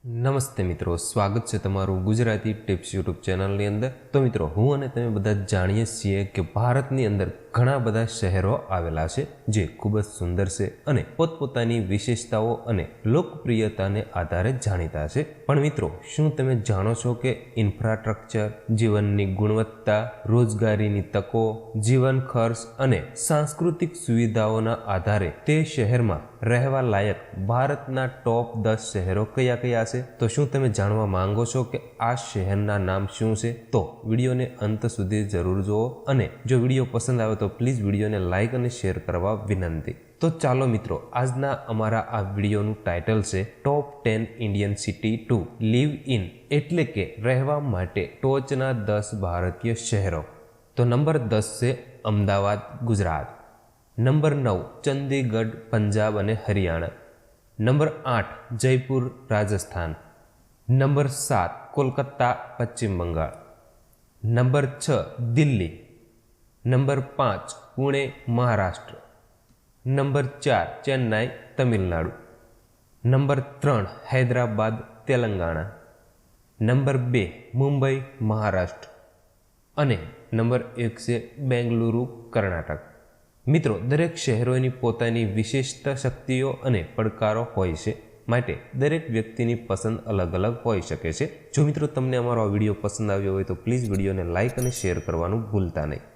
નમસ્તે મિત્રો, સ્વાગત છે તમારું ગુજરાતી ટિપ્સ યુટ્યુબ ચેનલની અંદર। તો મિત્રો, હું અને તમે બધા જાણીએ છીએ કે ભારતની અંદર ઘણા બધા શહેરો આવેલા છે જે ખૂબ જ સુંદર છે અને પોતપોતાની વિશેષતાઓ અને લોકપ્રિયતાને આધારે જાણીતા છે। પણ મિત્રો, શું તમે જાણો છો કે ઇન્ફ્રાસ્ટ્રક્ચર, જીવનની ગુણવત્તા, રોજગારીની તકો, જીવન ખર્ચ અને સાંસ્કૃતિક સુવિધાઓના આધારે તે શહેરમાં રહેવા લાયક ભારતના ટોપ 10 શહેરો કયા કયા છે? તો શું તમે જાણવા માંગો છો કે આ શહેરના નામ શું છે? તો વિડીયોને અંત સુધી જરૂર જુઓ અને જો વિડીયો પસંદ આવે તો પ્લીઝ વિડીયોને લાઇક અને શેર કરવા વિનંતી। તો ચાલો મિત્રો, આજના અમારા આ વિડીયોનું ટાઇટલ છે top 10 Indian city to live in, એટલે કે રહેવા માટે ટોચના 10 ભારતીય શહેરો। તો નંબર 10 છે અમદાવાદ, ગુજરાત। નંબર 9 ચંદીગઢ, પંજાબ અને Haryana. Number 8 Jaipur, Rajasthan. Number 7 Kolkata, Paschim Bengal. Number 6 Delhi. Number 5 Pune, Maharashtra. Number 4 Chennai, Tamil Nadu. Number 3 Hyderabad, Telangana. Number 2 Mumbai, Maharashtra. અને નંબર 1 છે બેંગલુરુ, કર્ણાટક। મિત્રો, દરેક શહેરોની પોતાની વિશિષ્ટ શક્તિઓ અને પડકારો હોય છે, માટે દરેક વ્યક્તિની પસંદ અલગ અલગ હોઈ શકે છે। જો મિત્રો તમને અમારો આ વિડીયો પસંદ આવ્યો હોય તો પ્લીઝ વિડીયોને લાઇક અને શેર કરવાનું ભૂલતા નહીં।